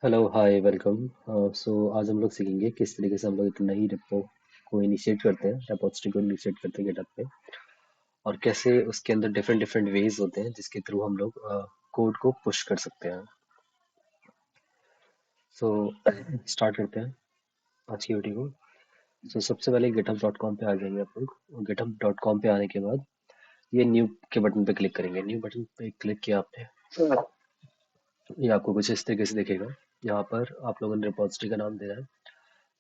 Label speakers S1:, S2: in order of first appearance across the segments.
S1: Hello hi welcome. सो आज हम लोग सीखेंगे किस तरीके से हम लोग एक नई रेपो को इनिशिएट करते हैं, रेपॉजिटरी को इनिशिएट करते हैं गिटहब पे, और कैसे उसके अंदर डिफरेंट डिफरेंट वेज होते हैं जिसके थ्रू हम लोग कोड को पुश कर सकते हैं। सो स्टार्ट करते हैं आज की वीडियो को। सबसे पहले github.com पे आ जाएंगे आप लोग। github.com पे आने के बाद ये न्यू के बटन पे क्लिक करेंगे। न्यू बटन पे क्लिक किया आपने, ये आपको कुछ इस तरीके से दिखेगा। यहाँ पर आप लोगों ने रिपॉजिटरी का नाम देना है,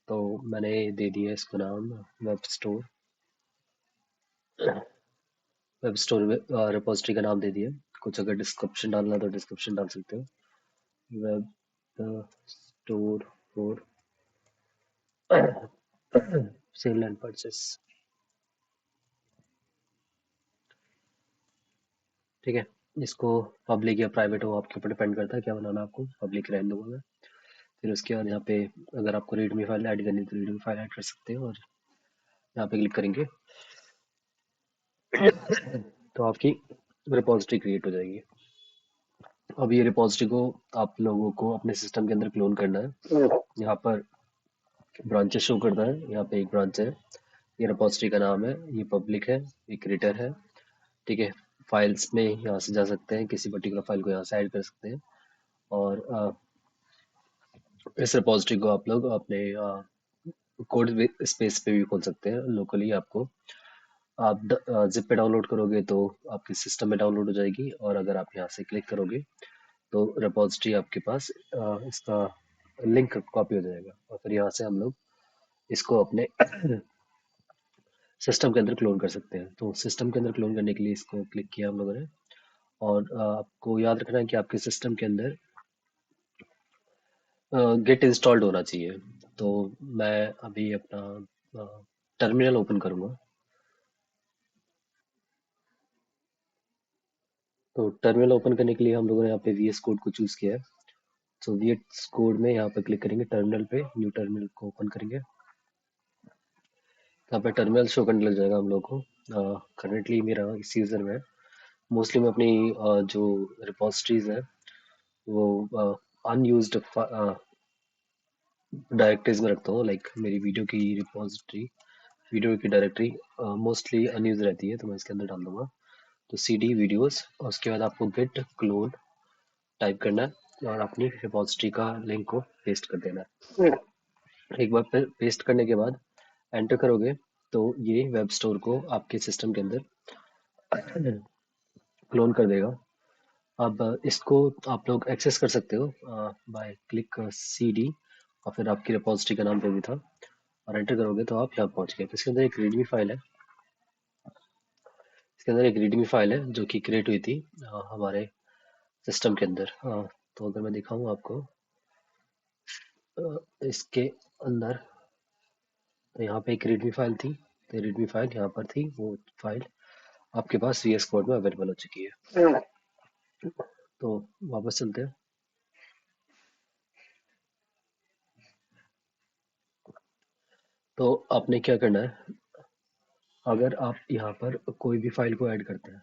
S1: तो मैंने दे दिया इसको नाम web store. Web store repository का नाम दे दिया। कुछ अगर डिस्क्रिप्शन डालना तो डिस्क्रिप्शन डाल सकते हो। Web store for sale and purchase. ठीक है, इसको पब्लिक या प्राइवेट हो आपके ऊपर डिपेंड करता है क्या बनाना है आपको। पब्लिक रहने दूंगा मैं। फिर उसके बाद यहाँ पे अगर आपको रीडमी फाइल ऐड करनी है तो रीडमी फाइल ऐड कर सकते हो, और यहाँ पे क्लिक करेंगे तो आपकी रिपोजिटरी क्रिएट हो जाएगी। अब ये रिपोजिटरी को आप लोगों को अपने सिस्टम के अंदर क्लोन करना है। यहाँ पर ब्रांचेस शो करता है, यहाँ पे एक ब्रांच है, ये रिपोजिटरी का नाम है, ये पब्लिक है, ये क्रिएटर है। ठीक है, फाइल्स में यहाँ से जा सकते हैं, किसी पर्टिकुलर फाइल को यहाँ से ऐड कर सकते हैं। और इस रिपोजिटरी को आप लोग अपने कोड स्पेस पे भी खोल सकते हैं लोकली। आपको आप जिप पे डाउनलोड करोगे तो आपके सिस्टम में डाउनलोड हो जाएगी, और अगर आप यहाँ से क्लिक करोगे तो रिपोजिटरी आपके पास इसका लिंक कॉपी हो जाएगा, और फिर यहाँ से हम लोग इसको अपने सिस्टम के अंदर क्लोन कर सकते हैं। तो सिस्टम के अंदर क्लोन करने के लिए इसको क्लिक किया हम लोगों ने, और आपको याद रखना है कि आपके सिस्टम के अंदर गिट इंस्टॉल्ड होना चाहिए। तो मैं अभी अपना टर्मिनल ओपन करूंगा। तो टर्मिनल ओपन करने के लिए हम लोगों ने यहाँ पे वीएस कोड को चूज किया है। तो वीएस कोड में यहाँ पे क्लिक करेंगे, टर्मिनल पे न्यू टर्मिनल को ओपन करेंगे। यहाँ पे टर्मिनल शो करने लग जाएगा हम लोग को। करंटली मेरा इस यूजर में मोस्टली मैं अपनी जो रिपोजिटरीज है वो अनयूज्ड डायरेक्टरीज में रखता हूँ। लाइक मेरी वीडियो की रिपोजिटरी, वीडियो की डायरेक्टरी मोस्टली अनयूज रहती है, तो मैं इसके अंदर डाल दूंगा। तो CD वीडियोस, और उसके बाद आपको गिट क्लोन टाइप करना है और अपनी रिपोजिटरी का लिंक को पेस्ट कर देना है। एक बार पेस्ट करने के बाद एंटर करोगे तो ये वेब स्टोर को आपके सिस्टम के अंदर क्लोन कर देगा। अब इसको आप लोग एक्सेस कर सकते हो बाय क्लिक CD, और फिर आपकी रिपोजिटरी का नाम जो भी था, और एंटर करोगे तो आप यहाँ पहुंच गए। तो इसके अंदर एक रीडमी फाइल है, इसके अंदर एक रीडमी फाइल है जो कि क्रिएट हुई थी हमारे सिस्टम के अंदर। तो अगर मैं दिखाऊं आपको इसके अंदर, तो यहाँ पे एक रीडमी फाइल थी, तो रीडमी फाइल यहाँ पर थी, वो फाइल आपके पास VS कोड में अवेलेबल हो चुकी है। तो वापस चलते हैं। तो आपने क्या करना है, अगर आप यहाँ पर कोई भी फाइल को ऐड करते हैं,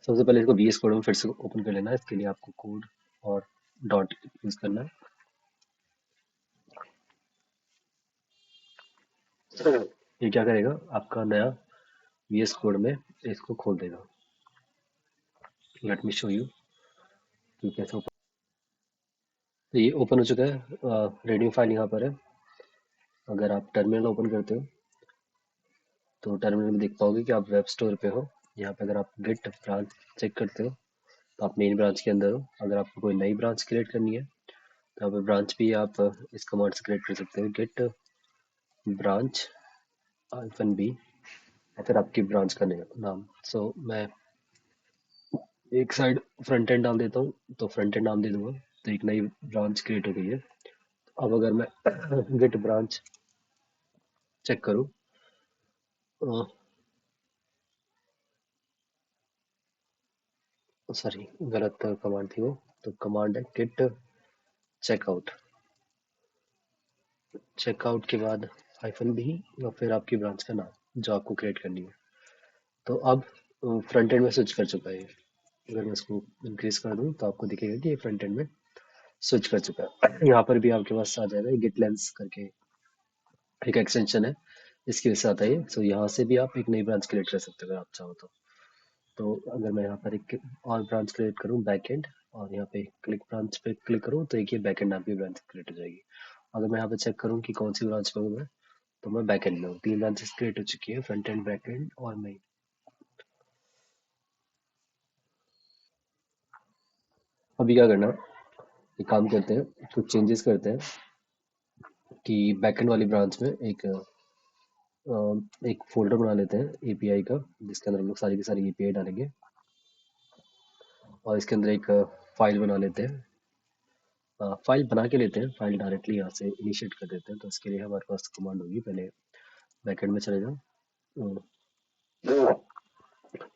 S1: सबसे पहले इसको VS कोड में फिर से ओपन कर लेना है। इसके लिए आपको कोड और डॉट यूज करना है। ये क्या करेगा, आपका नया VS कोड में इसको खोल देगा। लेट मी शो यू कि कैसे ओपन। तो ये ओपन हो चुका है, रेडियो फाइल यहाँ पर है। अगर आप टर्मिनल ओपन करते हो तो टर्मिनल में देख पाओगे कि आप वेब स्टोर पे हो। यहाँ पे अगर आप गिट ब्रांच चेक करते हो तो आप मेन ब्रांच के अंदर हो। अगर आपको कोई नई ब्रांच क्रिएट करनी है तो यहाँ पे ब्रांच भी आप इस कमांड से क्रिएट कर सकते हो, गिट ब्रांच -b, या फिर आपकी ब्रांच का नाम। मैं एक साइड फ्रंट एंड डाल देता हूँ, तो फ्रंट एंड नाम दे दूंगा। तो एक नई ब्रांच क्रिएट हो गई है। अब अगर मैं गिट ब्रांच चेक करूँ, सॉरी गलत कमांड थी वो। तो कमांड है गिट चेकआउट। चेकआउट के बाद -b, और फिर आपकी ब्रांच का नाम जो आपको क्रिएट करनी है। तो अब फ्रंट एंड में स्विच कर चुका है ये। अगर मैं इसको इंक्रीज कर दूं तो आपको दिखेगा कि ये फ्रंट एंड में स्विच कर चुका है। यहाँ पर भी आपके पास आ जाएगा गिट लेंस करके एक एक्सटेंशन है, इसकी वजह से आता है ये। सो यहाँ से भी आप एक नई ब्रांच क्रिएट कर सकते हो अगर आप चाहो तो। तो अगर मैं यहाँ पर एक और ब्रांच क्रिएट करूँ बैक एंड, और यहाँ पे क्लिक ब्रांच पे क्लिक करूँ तो एक ये बैक एंड नाम की ब्रांच क्रिएट हो जाएगी। अगर मैं यहाँ पे चेक करूँ कि कौन सी ब्रांच में हूँ मैं, तो मैं बैक एंड में हूँ। 3 ब्रांचेस क्रिएट हो चुकी है, फ्रंट एंड, बैक एंड और मेन। अभी क्या करना है, एक काम करते हैं, कुछ चेंजेस करते हैं कि बैक एंड वाली ब्रांच में एक फोल्डर बना लेते हैं एपीआई का, जिसके अंदर हम लोग सारी की सारी एपीआई डालेंगे। और इसके अंदर एक फाइल बना लेते हैं, फाइल बना के लेते हैं, फाइल डायरेक्टली यहाँ से इनिशिएट कर देते हैं। तो इसके लिए हमारे पास कमांड होगी, पहले बैकएंड में चले जाओ।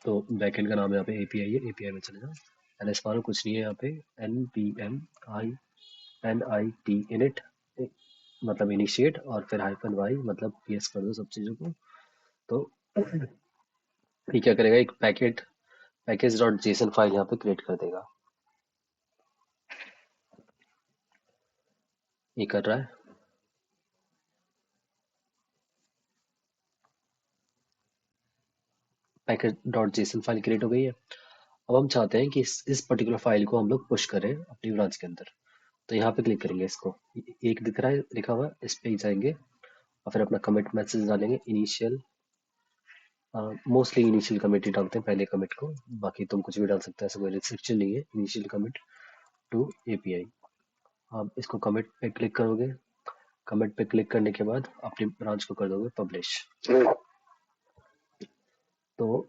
S1: तो बैकएंड का नाम यहाँ पे एपीआई है, एपीआई में चले जाओ। एलएस मारो, कुछ नहीं है यहाँ पे, N P M I N I T init, मतलब इनिशिएट, और फिर हाइफन वाई मतलब पीएस कर दो सब चीज़ों को। तो ये क्या करेगा, एक पैकेज डॉट जेसन फाइल यहाँ पे क्रिएट कर देगा। ये कर रहा है। Package dot JSON file create हो गई है। अब हम चाहते हैं कि इस पर्टिकुलर फाइल को हम लोग पुश करें अपनी ब्रांच के अंदर। तो यहाँ पे क्लिक करेंगे, इसको एक दिख रहा है लिखा हुआ, इस पे ही जाएंगे और फिर अपना कमिट मैसेज डालेंगे इनिशियल। मोस्टली इनिशियल कमिट ही डालते हैं पहले कमिट को, बाकी तुम कुछ भी डाल सकते हैं, ऐसा कोई रिस्ट्रिक्शन नहीं है। इनिशियल कमिट टू एपीआई, आप इसको कमिट पे क्लिक करोगे। कमिट पे क्लिक करने के बाद अपनी ब्रांच को कर दोगे पब्लिश। तो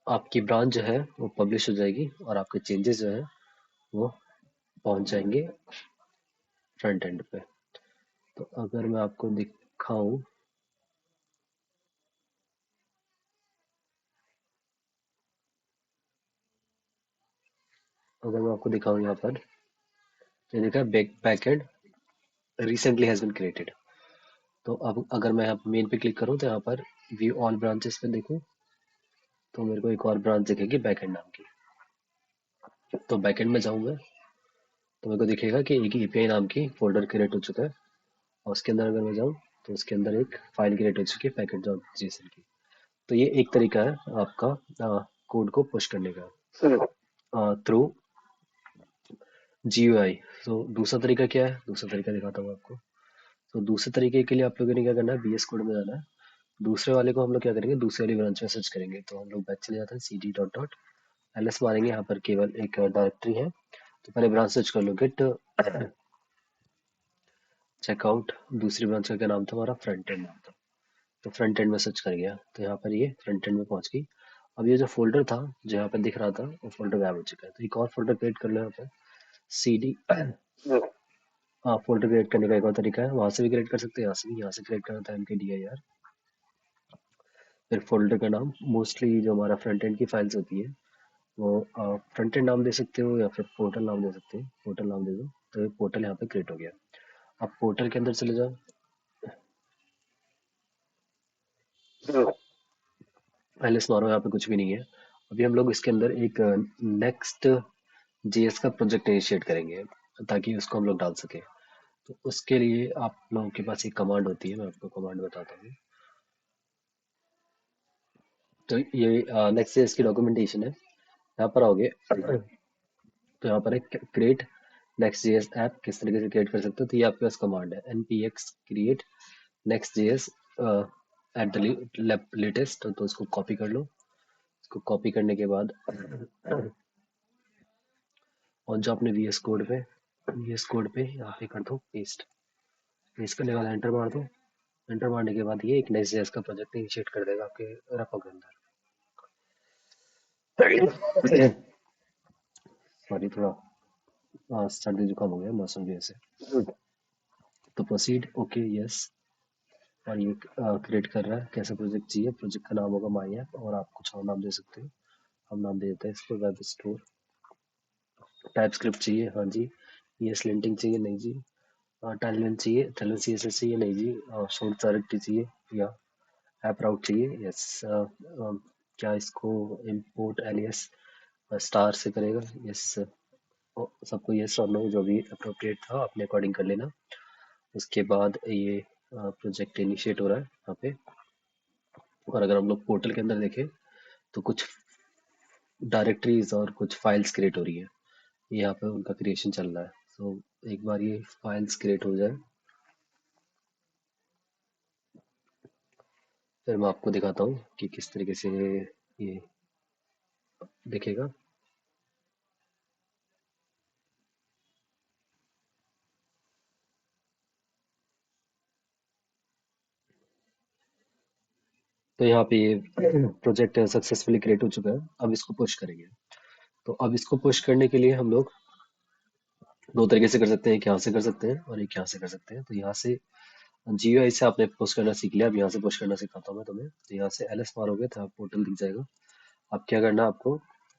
S1: आपकी ब्रांच जो है वो पब्लिश हो जाएगी और आपके चेंजेस जो है वो पहुंच जाएंगे फ्रंट एंड पे। तो अगर मैं आपको दिखाऊं, अगर मैं आपको दिखाऊं यहाँ पर, ये देखा back end recently has been created. तो अब अगर मैं यहाँ मेन पे क्लिक करूँ तो यहाँ पर व्यू ऑल ब्रांचेस पे देखूँ तो मेरे को एक और ब्रांच दिखेगी बैकएंड नाम की। तो बैकएंड में जाऊँ मैं, तो मेरे को दिखेगा कि एक एपीआई नाम की फोल्डर क्रिएट हो चुका है, और उसके अंदर अगर मैं जाऊँ तो उसके अंदर एक फाइल क्रिएट हो चुकी है पैकेट डॉट जेसन की। तो ये एक तरीका है आपका कोड को पुश करने का थ्रू जीयूआई। तो दूसरा तरीका क्या है, दूसरा तरीका दिखाता हूँ आपको। तो दूसरे तरीके के लिए आप लोगों ने क्या करना है, बीएस कोड में जाना है। दूसरे वाले को हम लोग क्या करेंगे, दूसरे वाली ब्रांच में सर्च करेंगे। तो हम लोग बैक चले जाते हैं, C D dot dot L S मारेंगे, यहाँ पर केवल एक डायरेक्टरी है। तो पहले ब्रांच सर्च कर लो, गेट चेकआउट। दूसरी ब्रांच का क्या नाम था, हमारा फ्रंट एंड नाम था। तो फ्रंट एंड में सर्च कर गया तो यहाँ पर ये फ्रंट एंड में पहुंच गई। अब ये जो फोल्डर था जो यहाँ पर दिख रहा था वो फोल्डर गायब हो चुका है। तो एक और फोल्डर क्रिएट कर लो यहाँ पर, सी डी। हाँ, फोल्डर क्रिएट करने का एक और तरीका है, वहां से भी क्रिएट कर सकते हैं, यहाँ से भी। यहाँ से क्रिएट करना था mkdir, फिर फोल्डर का नाम, मोस्टली जो हमारा फ्रंट एंड की फाइल्स होती है वो फ्रंट एंड नाम दे सकते हो या फिर पोर्टल नाम दे सकते हो। पोर्टल नाम दे दो तो ये पोर्टल यहाँ पे क्रिएट हो गया। अब पोर्टल के अंदर चले जाओ, पहले स्मारो यहाँ पे कुछ भी नहीं है। अभी हम लोग इसके अंदर एक नेक्स्ट जेएस का प्रोजेक्ट इनिशिएट करेंगे ताकि उसको हम लोग डाल सके। तो उसके लिए आप लोगों के पास एक कमांड होती है, मैं आपको कमांड बताता हूँ। तो ये नेक्स्ट जेएस की डॉक्यूमेंटेशन है, यहाँ पर आओगे तो यहाँ पर एक क्रिएट नेक्स्ट जेएस ऐप किस तरीके से क्रिएट कर सकते हो। तो ये आपके पास कमांड है, npx create next JS at the latest. तो इसको कॉपी कर लो। इसको कॉपी करने के बाद और जो आपने वीएस कोड पे यहाँ पे कर दो पेस्ट। पेस्ट करने के बाद एंटर मार दो। एंटर मारने के बाद ये एक नेक्स्ट जेएस का प्रोजेक्ट इनिशिएट कर देगा आपके रेपो के अंदर। सॉरी, थोड़ा सर्दी जुकाम हो गया मौसम की वजह से। तो प्रोसीड, ओके, यस। और ये क्रिएट कर रहा है, कैसा प्रोजेक्ट चाहिए, प्रोजेक्ट का नाम होगा माई ऐप, और आप कुछ और नाम दे सकते हो। हम नाम दे देते हैं इसको वेब स्टोर। टाइप स्क्रिप्ट चाहिए, हाँ जी। ये लिंटिंग चाहिए, नहीं जी। टाइमलाइन चाहिए, टाइमलाइन सीएसएस चाहिए, नहीं जी। शॉर्ट डायरेक्टरी चाहिए या ऐप राउट चाहिए, यस। क्या इसको इम्पोर्ट एलियस स्टार से करेगा, यस, सबको यस और नो जो भी अप्रोप्रिएट था अपने अकॉर्डिंग कर लेना। उसके बाद ये प्रोजेक्ट इनिशिएट हो रहा है यहाँ पे। और अगर हम लोग पोर्टल के अंदर देखें तो कुछ डायरेक्टरीज और कुछ फाइल्स क्रिएट हो रही है, यहाँ पे उनका क्रिएशन चल रहा है। सो एक बार ये फाइल्स क्रिएट हो जाए फिर मैं आपको दिखाता हूँ कि किस तरीके से ये दिखेगा। तो यहाँ पे ये प्रोजेक्ट सक्सेसफुली क्रिएट हो चुका है, अब इसको पुश करेंगे। तो अब इसको पुश करने के लिए हम लोग दो तरीके से कर सकते हैं, एक यहाँ से कर सकते हैं और एक यहाँ से कर सकते हैं। तो यहाँ से GUI से आपने पुश करना सीख लिया, अब यहाँ से पुश करना सिखाता हूँ मैं तुम्हें। तो यहाँ से LS मारोगे तो पोर्टल दिख जाएगा। अब क्या करना है आपको,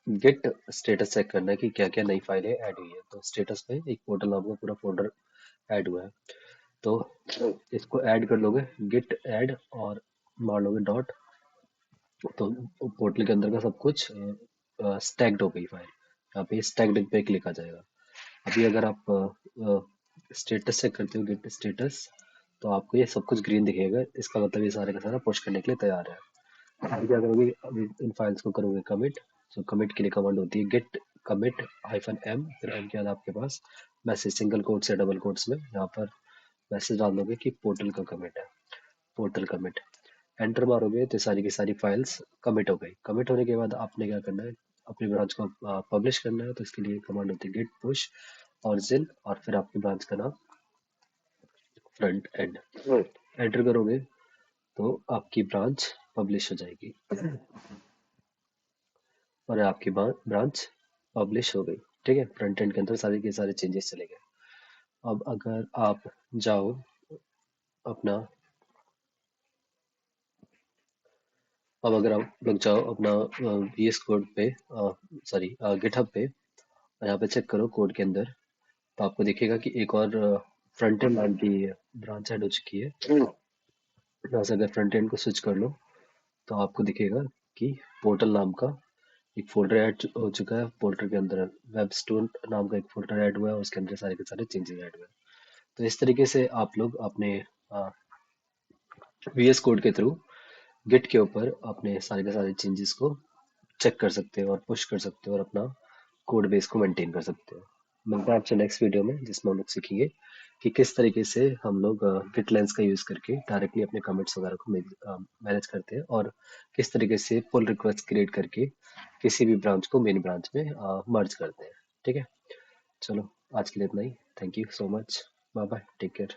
S1: गेट स्टेटस चेक करना है कि क्या क्या नई फाइलें ऐड हुई है। तो स्टेटस में एक पोर्टल नाम का पूरा फोल्डर ऐड हुआ है, तो इसको ऐड कर लोगे, गिट ऐड और मार लोगे डॉट, तो पोर्टल के अंदर का सब कुछ स्टैक्ड हो गई फाइल। यहाँ पे स्टैक्ड पे क्लिक आ जाएगा। अभी अगर आप स्टेटस चेक करते हो गिट स्टेटस, तो आपको ये सब कुछ ग्रीन दिखेगा, इसका मतलब ये सारे का सारा पुश करने के लिए तैयार है। अभी क्या करोगे, अभी इन फाइल्स को करोगे कमिट। तो कमिट के लिए कमांड होती है गिट कमिट -m, फिर m के बाद आपके पास मैसेज सिंगल कोट्स या डबल कोट्स में यहाँ पर मैसेज डाल दोगे कि पोर्टल का कमिट है, पोर्टल कमिट। एंटर मारोगे तो सारी की सारी फाइल्स कमिट हो गई। कमिट होने के बाद आपने क्या करना है, अपनी ब्रांच को पब्लिश करना है। तो इसके लिए कमांड होती है गिट पुश ऑरिजिन और फिर आपकी ब्रांच का नाम फ्रंट एंड। एंटर करोगे तो आपकी ब्रांच पब्लिश हो जाएगी और आपकी ब्रांच पब्लिश हो गई। ठीक है, फ्रंट एंड के अंदर सारे के सारे चेंजेस चले गए। अब अगर आप जाओ अपना, अब अगर आप लोग जाओ अपना VS कोड पे, सॉरी गिटहब पे, यहाँ पे चेक करो कोड के अंदर, तो आपको दिखेगा कि एक और फ्रंट एंड नाम की ब्रांच ऐड हो चुकी है। यहाँ से अगर फ्रंट एंड को स्विच कर लो तो आपको दिखेगा कि पोर्टल नाम का एक फोल्डर ऐड हो चुका है। फोल्डर के अंदर वेब स्टोर नाम का एक फोल्डर ऐड हुआ है, उसके अंदर सारे के सारे चेंजेस ऐड हुए हैं। तो इस तरीके से आप लोग अपने VS कोड के थ्रू गिट के ऊपर अपने सारे के सारे चेंजेस को चेक कर सकते हो और पुश कर सकते हो और अपना कोड बेस को मेंटेन कर सकते हो। मिलता है आपसे नेक्स्ट वीडियो में, जिसमें हम लोग सीखेंगे कि किस तरीके से हम लोग गिट लेंस का यूज करके डायरेक्टली अपने कमिट्स वगैरह को मैनेज करते हैं और किस तरीके से पुल रिक्वेस्ट क्रिएट करके किसी भी ब्रांच को मेन ब्रांच में मर्ज करते हैं। ठीक है, चलो आज के लिए इतना ही। Thank you so much, bye bye, take care.